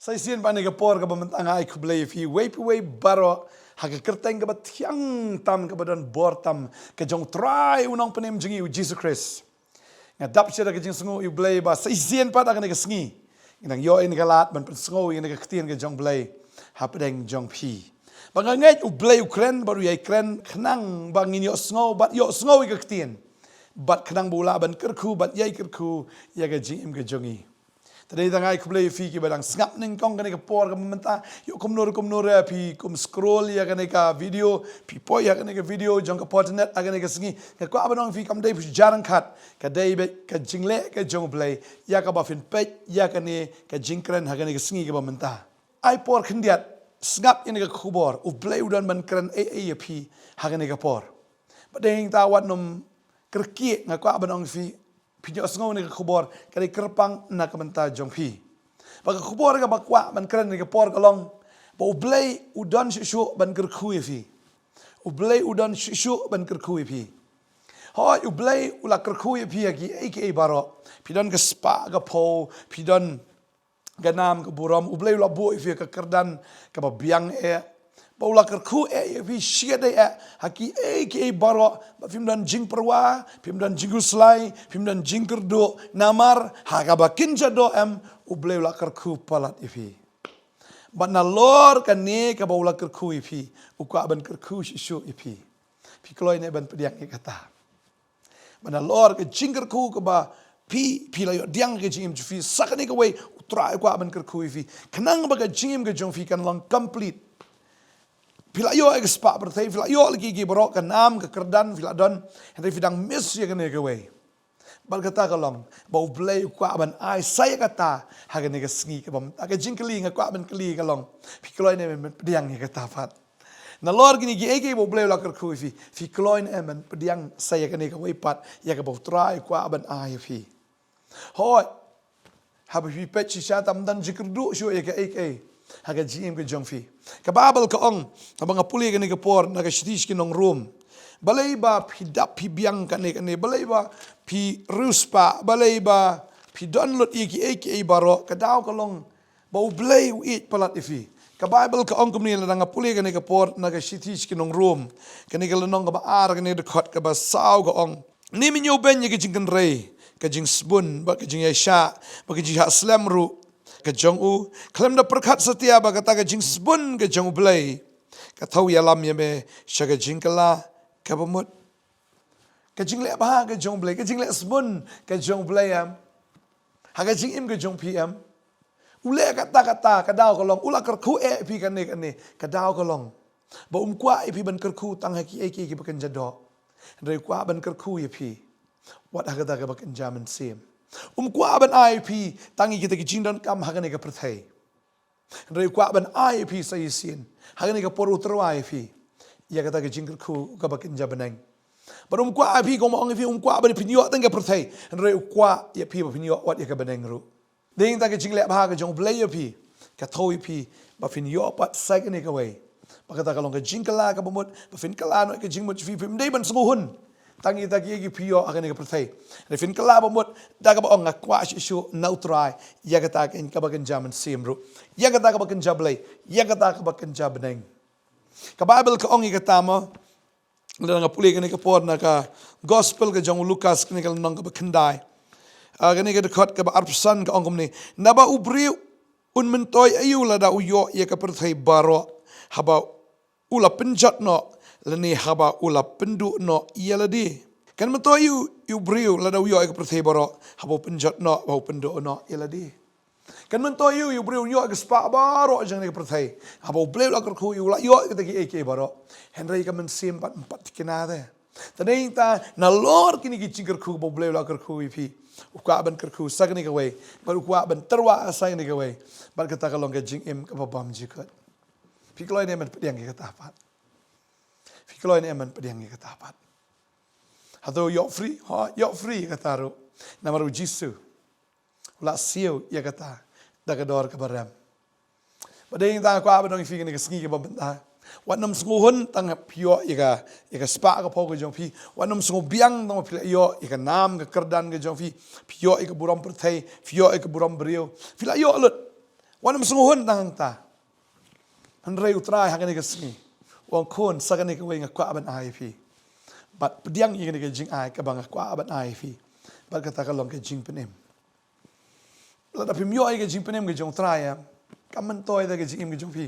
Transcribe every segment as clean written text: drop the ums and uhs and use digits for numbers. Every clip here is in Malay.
Saya sian pa negapor ka bamantanga ay Blei U way baro haga kerteng ka tiang tam ka badan bortam ka jong try unang panem jingi u Jesus Christ. Nga dap siya ka jing sungo u Blei ba saya sian pa ka negasngi. Inang yo in galat ban sungo in negatien ka jong Blei hapdeng jong pi. Banganget u Blei u kren baru yai kren kenang bangin yo sungo bat yo sungo i gatien. Bat kenang bula ban kyrkhu bat yai kyrkhu ya ka jing im ka jongi. Tadi tangai Blei U ki badang ngap ning kong kane ka por ka mamenta yo komnor pi kom scroll ya kane ka video pi po ya kane ka video jong ka potternet agane ka singi ka ko abanong fi kam dei pu jarang khat ka dei be ka jingle ka jong Blei ya ka ba fin pe ya kane ka jingkren hagane ka singi ka mamenta ai por khindiat ngap ine ka khubor u Blei U dan ban kren e pi hagane ka por badeng ta wat nom kerki nga ko abanong fi pinyo asngaw ni khubor kali kerpang na kamenta jong pi. Pag khubor ka bakwa man kren ni por kalong ba Blei U dan shuh ban kyrkhu fi. Blei U dan shuh ban kyrkhu fi. Hoy Blei U la kyrkhu fi ki aka baro. Pidan ka spa ka po, pidan ganam ka buram Blei U la bu fi ka kerdan ka biang Paula kyrkhu fi shia de haki aka baro film dan jing perwa film dan jingul slai film dan jing kerdo namar haga bakin jado U Blei U la kyrkhu palat ifi bana lor kan ne ka baula kyrkhu ifi u ka ban kyrkhu shu ifi pi kloi ne ban pediang kata bana lor ka jing kyrkhu ka ba pi la yo diang ke jing fi sakane ka we utra ka ban kyrkhu ifi kanang ba ka jing ka jong fi kan long complete Pila yo ekspa berthai, pila yo lagi borok ke nam ke kerdan, pila don, hentai fidang miss ya kene kewe. Bal kata kalong, bau Blei U kwa ban ai saya kata, haga ne kesngi ke bam, aga jingkeli ngakwa ban keli kalong, pikloi ne men pediang ya kata fat. Na lor gini gi eke bau Blei U la kyrkhu fi kloi ne men pediang saya kene kewe pat, ya ke bau trai kwa ban ai fi. Hoi, habi fi pet shisha tam dan jikerdu shu ya ke eke. Haga GM ke jong fi. Ka babel ka ong, abang apuli ka ni ka por, naga shitish ki nong room. Balay ba pi dap pi biang ka ni, balay ba pi ruspa, balay ba pi download iki baro, ka daw ka long, ba u Blei U eat palat ifi. Ka babel ka ong kumni la nga puli ka ni ka por, naga shitish ki nong room. Ka ni ka lanong ka ba ar, ka ni dekot, ka ba saw ka ong. Ni minyo ben ya ka jing kan rey, ka jing spoon, ba ka jing yasha, ba ka jing hak slam ru. Ka jong u klem da perkat setia ba kata ka jing spun ka jong Blei ka thau ya lam ya me sha ka jing kala ka bamut ka jing le ba ka jong Blei ka jing le spun ka jong Blei am ha ka jing im ka jong pm u le kata ka daw ka long ula kyrkhu pi ka ne ka daw ka long ba kwa pi ban kyrkhu tang ha ki ki bakan jado re kwa ban kyrkhu pi wat ha ka ka bakan jaman sim kwa ban IP tangi kita kijindan kam hagane ka perthai rei kwa ban IP sa isin hagane ka por utro IP ya kata ka jingkru ka bakin jabanang barum kwa IP ko mo ang IP kwa ban pinyo tang ka perthai rei kwa ya pi ba pinyo wat ya ka banang ru ding ta ka jingle ba ka jong Blei U ka thoi pi ba pinyo pat sagane ka we ba kata ka long ka jingkala ka bamut ba fin kala no ka jingmut fi pim dei ban smuhun tangi gi pio akan ka perthai refin kala bamut daga ba ong kwa shu nautrai ya kata ka in ka bagan jaman simru ya kata ka bagan jablei ya kata ka bagan jabneng ka bible ka ong kata mo nga puli ka ni ka por na ka gospel ka jong Lucas ka ni ka nong ka bakandai agani ka dekot ka ba arpsan ka ong ni naba ubri un mentoy ayu la da uyo ya ka perthai baro haba ula penjat no lani haba ula pendu no ialadi kan mentoy yu briu la da uyo ka perthai baro haba penjat no haba pendu no ialadi kan mentoy yu briu yo ka spa baro jang ni ka perthai haba Blei U la kyrkhu yu la yo ka tagi eke baro henry ka men sim pat kinade tadeng ta na lor kini ki kyrkhu ba Blei U la kyrkhu pi ukwa ban kyrkhu sagni ka we bar ukwa ban terwa sagni ka we bar kata kalong ka jing im ka babam jikot pikloi ne men pediang ka tapat pikloi ne men pediang ka tapat hado yo free kata ru namaru jisu ula siu ya kata daga dor ka baram badeng ta kwa ba dong fi ni ka sngi ka babanta wanam sunguhun tang pio ika spa ka pau ka jong pi wanam sungu biang tang pila yo ika nam ka kerdan ka jong pi pio ika buram perthai pio ika buram brio pila yo alut Wanam sunguhun tang ta. Henry utrai hakan ni kesengi. Wang kon sakan ni kawai ngakwa aban IFP. But pediang ini ke jing ai ke bang ngakwa aban IFP. But kata kalong ke jing penem. Lada pimyo ai ke jing penem ke jong trai ya. Kamen toy da ke jing im ke jong pi.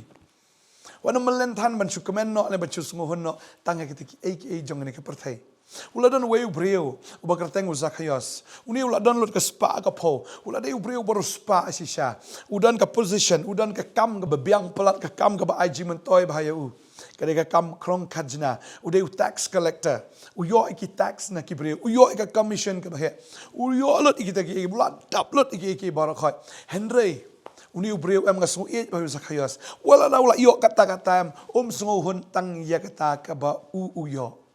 Wanam melentan ban sukamen no le ban sunguhun no tang ke tiki ai jong ni ke perthai. Uladan weu breu ubakarteng uzakayos uni uladan lut ke spa ka po ulada eu breu baru spa sisha udan ka position udan ka kam ka bebiang pelat ka kam ka ba IG mentoy bahaya u kade ka kam krong kajna udai tax collector uyo iki tax na ki breu uyo ka commission ka bahaya uyo lut iki ta ki bulat dap lut iki barakhoi Henry uni breu am nga sungu e bahaya zakayos wala ula yo kata-kata sungu hun tang ya kata ka ba uyo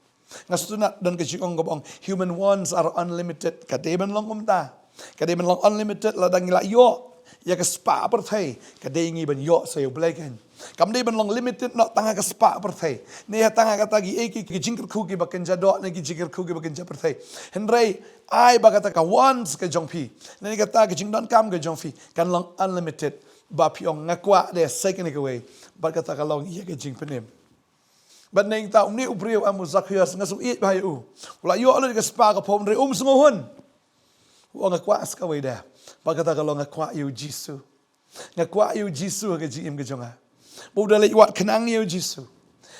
Ngastunat dan kecikong gabong human wants are unlimited. Kadeban long umta. Kadeban long unlimited ladang ila yo. Ya ke spa perthai. Kadai ban yo sayo belakan. Kamdeban long limited nak tanga ke spa perthai. Ne tanga kata gi eki ki jingkir kuki bakan jadok ne ki jingkir kuki bakan perthai. Henry ai bakata ka wants ke jongpi. Ne kata ke jingdon kam ke jongpi. Kan long unlimited. Ba piong ngakwa de second away. Bakata ka long iya ke jing penem. But neng ta umni ubriu amu zakhias ngasu it bahai u. Ula yo ala ke spa ka pom re sunguhun. Wa ngakwa ska we da. Bagata ka lo ngakwa yu Jisu. Ngakwa yu Jisu ke jim ke jonga. Bu da le wat kenang yu Jisu.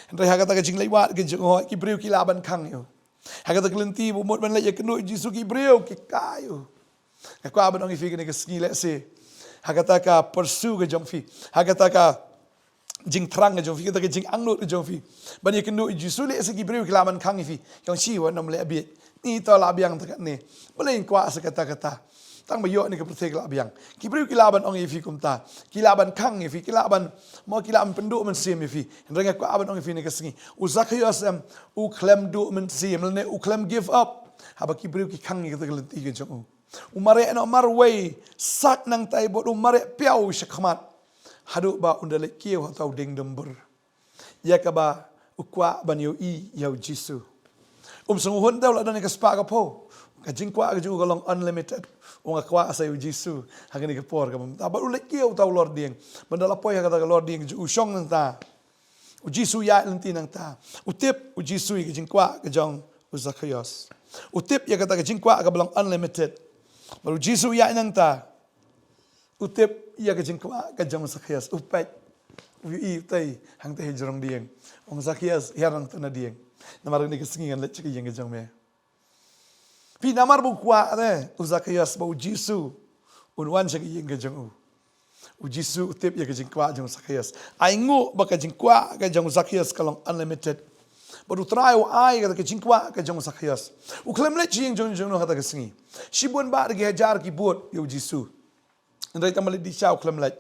Ndai hakata ke jing le wat ke jonga ki briu ki laban kang yu. Hakata kelenti bu mot ban le ye kenu Jisu ki briu ki kayu. Ngakwa ban ong ifi ke ski le se. Hakata ka pursue ke jong fi. Hakata ka jing terang ke jongfi kita ke jing angnut ke jongfi bani kenu Jisu le segi breu kelaman kang ifi yang si wa nam le abi ni to la biang takat ni boleh kwa sekata-kata tang bayo ni ke pertek la biang ki breu kelaban ong ifi kumta kelaban kang ifi kelaban mo kelaban penduk men sim ifi renga kwa aban ong ifi ni ke sengi uzakayos u klem du men sim ne u klem give up haba ki breu ki kang kita ke lenti ke jong umare no marway sak nang tai bot umare piau syakmat Haduk ba undalek kieu atau ding dembur. Ya kaba ukwa ban yo I yau Jisu. Sunguhun tau la dan ke spa ka po. Ka jingkwa ka ju galong unlimited. Unga kwa sa yo Jisu. Hagani ke por ka mam. Ba ulek kieu tau Lord ding. Mandala poi kata ka Lord ding ju usyong nang ta. U Jisu ya lenti nang ta. Utip u Jisu ke jingkwa ka jong uzakayos. Utip ya kata ka jingkwa ka belong unlimited. Baru Jisu ya nang ta. Utip ia ke jingkwa ke jong Zakhias upai ui tai hang teh jorong dieng ong Zakhias herang tuna dieng namar ni ke singingan le ciki yang ke jong me pi namar bu kwa ne Zakhias ba Jisu unwan ciki yang ke jong u Jisu utip ia ke jingkwa jong Zakhias ai ngu ba ke jingkwa ke jong Zakhias kalong unlimited baru try ai ke jingkwa ke jong Zakhias u klem le jing jong no kata ke singi shibun ba de hajar ki bot yo Jisu Henry tamal di siaw klem lek.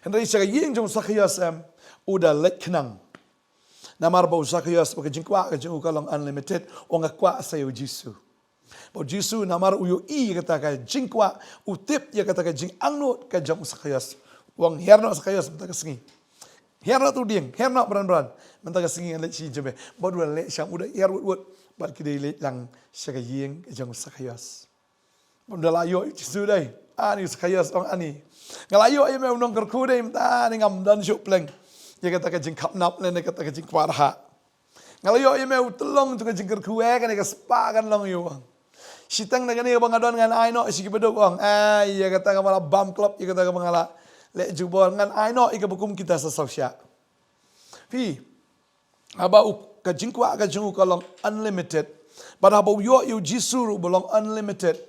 Henry siya yeng jong Zakhias uda lek kenang. Namar ba Zakhias baka jingkwa ka jing kalong unlimited o ngakwa sa yo Jisu. Ba Jisu namar uyo I kata ka jingkwa utip ya kata ka jing angnut ka jong Zakhias. Wang herno Zakhias menta ka singi. Herno tu ding, herno beran-beran. Menta ka singi lek si jebe. Ba dua lek siang uda herwut-wut. Ba kidai lek lang siya yeng ka jong Zakhias. Bunda layo Jisu dai. Ani Zakhias ong ani. Ngalayo ay may unong kyrkhu dai mta ni ngam dan syuk pleng. Ya kata ka jing kapnap le ne kata ka jing kwarha. Ngalayo ay may utlong tu ka jing kyrkhu kan ka spa kan long yo. Sitang na gani bang adon ngan ai no sigi bedok ong. Ai ya kata ka mala bam club ya kata ka mangala le jubor ngan ai no ika bukum kita sa sosya. Pi aba ka jing kwa ka jing kalong unlimited. Pada aba yo Jisu bolong unlimited.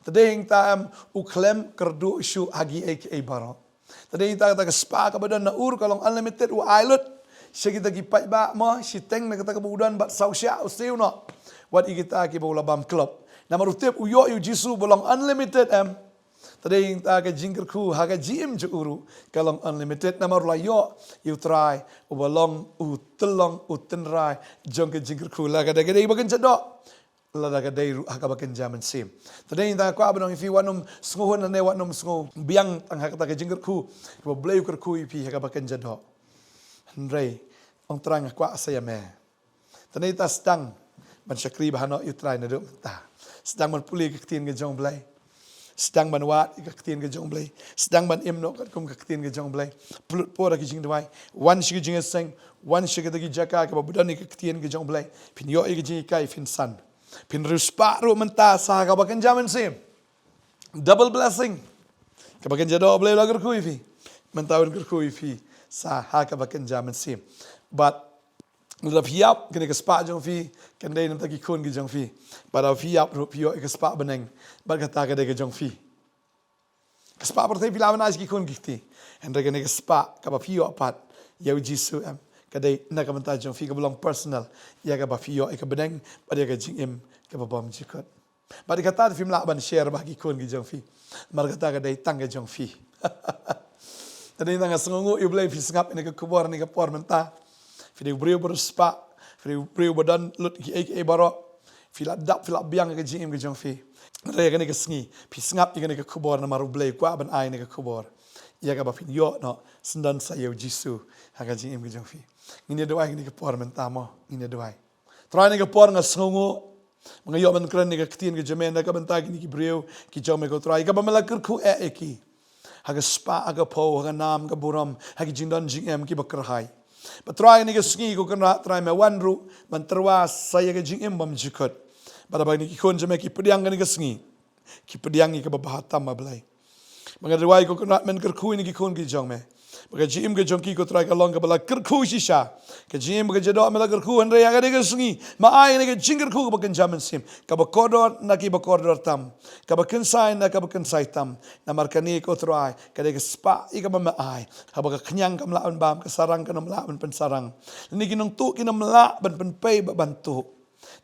Tadeng ta uklem kerdu shuh hagi aka baro. Tadeng ta kata spa ka badan na ur kalong unlimited u islet. Siya kita gipai ba mo siteng na kata kabudan bat sausya usiw no. Wat ikita ki ba ulabam club. Na marutip uyo yu Jisu bolong unlimited Tadeng ta ka jingkirku haga jim ju uru kalong unlimited na marulayo yu try u bolong u telong u tenrai jong ka jingkirku la kada kada ibagan jadok. Lada kadai hakabakan zaman sim. Tadai ta ko abanong ifi wanum sunguhun na ne wanum sungu biang tang hakata ka jingkirku ko Blei U kyrkhu ifi hakabakan jadok. Henry ong terang ko saya me. Tadai ta sedang ban syakri bahano yu try na do ta. Sedang man puli ke tin ke jong Blei. sedang ban wat ka ketien ke jong blai sedang ban im no kat kum ka ketien ke jong blai plut por ki jing dwai wan shi jing seng wan shi ka gi jaka ka budan ka ketien ke jong blai pin yo ki jing kai fin san pin ruspa ru menta sa ka bakan jaman sim double blessing ka bakan jado blai la kyrkhu fi mentawin kyrkhu fi sa ha ka bakan jaman sim but Lap hiap kena ke spa jong fi kendai nam taki kun ke jong fi pada hiap ru pio ke spa beneng bar kata ke de ke jong fi ke spa pertai pila manas ki kun giti endre kena ke spa ka ba pio pat ya jisu am kadai na ka menta jong fi ke belong personal ya ka ba pio ke beneng pada ke jing em ke ba bom jikot bar kata film la ban share ba ki kun ke jong fi mar kata ke dai tang ke jong fi tadi nang sengongo you blame fi sngap ne ke khubor ne ke por menta Fili beriu berspa, fili beriu badan lut ki baro, fila dap fila biang ke jim ke jong fi. Raya ke sengi, pi sngap ke khubor na maru Blei kwa ban ai ke khubor. Ia ka ba fin yo no sendan saya jisu ha ke jim ke jong fi. Ngine doai ke por mentamo, ngine doai. Trai ke por nga sngongo. Mga yo ban kran ke ketien ke jamen ka ban ta ki beriu ki jom ke trai ka ba mala kyrkhu eki. Ha ke spa aga po ha nam ka buram ha ke jindan jim ki bakrahai. Patrai ni ke sengi ko kena trai me wanru ban terwas saya ke jing bam jikot pada bagi ni kon jeme ki pediang ni ke sengi ki pediang ni ke bahatam ma Blei mangadwai ko kena men kyrkhu ni ki kon ki jong me baga jim ke jong ki ko trai ka long ka bala kyrkhu shisha ke jim ke jado me la kyrkhu andre ya ke sengi ma ai ni ke jing kyrkhu ko bakan jaman sim ka ba kodor na ki ba kodor tam ka ba kensai na ka ba kensai tam na markani ko trai ka de ke spa i ka ba ma ai ha ba ka kenyang kam la bam ka sarang ka nam la ban pen sarang ni ki nong tu ki nam la ban pen pe ba bantu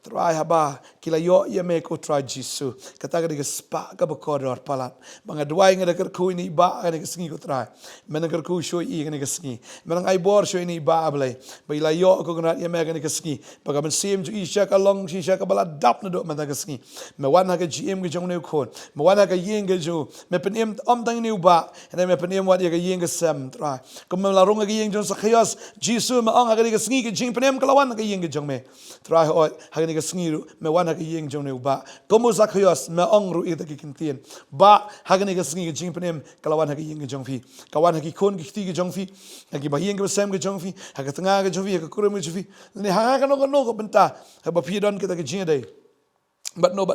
try haba kila yo ye me ko try jisu kata ke spa ka ba kodor palat banga duai ngada kyrkhu ni ba ka ke sengi ko try men kyrkhu show i ke sengi men ai bor show ni ba Blei ba ila yo ko ngada ye me ke sengi ba ka ben sim ju isha ka long shisha ka bala dap na do man ke sengi me wan ha ke gm ke jong ne khon me wan ha ke yeng ke ju me pen em om tang ni ba ene me pen em wat ye ke yeng ke sam try ko me la rong ke yeng jong sa khios jisu me ang ha ke sengi ke jing pen em ka lawan ke yeng ke jong me try ho ha ke sengiru me wana ke yeng jong ne ba komo zakhyos me ongru ita ki kintien ba ha ke sengi ke jing penem kalawan ha ke yeng jong fi kawan ha ki kon ki ti ke jong fi ha ki ba yeng ke sem ke jong fi ha ke tanga ke jong fi ha ke kurum ke jong fi ne ha ka no ko benta ha ba pi don ke ta ke jing dai but no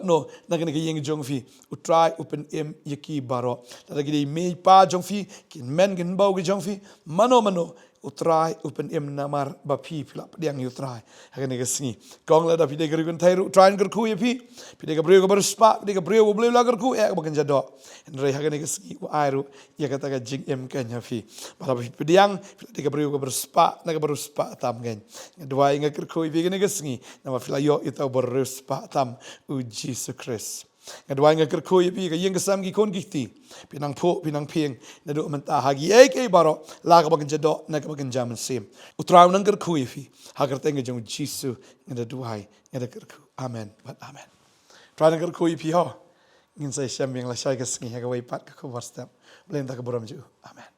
na ke yeng jong fi u try open em yeki baro ta ke me pa jong fi kin men kin bau ke jong fi mano utrai open em namar ba pi pila diang utrai hakane ke sengi kong la da pi de gerun thai ru try kyrkhu ye pi de ke brio ke berspa de ke brio Blei la kyrkhu e bakan jado re hakane ke sengi u airu ya kata ke jing em kan ya fi bala pi diang de ke brio ke berspa na ke berspa tam gen dua inga kyrkhu pi ke sengi nama pila yo ita berspa tam u Jesus Christ Ngadwai nga kyrkhu ye pi ka yeng kesam ki kon giti pinang po pinang pieng na do menta hagi ke baro la ka bagan jado na ka bagan jaman sim utraw nang kyrkhu ye pi hagar tenga jong jisu ngada duai ngada kyrkhu amen but amen tra nang kyrkhu ye pi ho ngin sai syam yang la syai ka sengi ha ka wai pat ka ko wastam blenda ka boram ju amen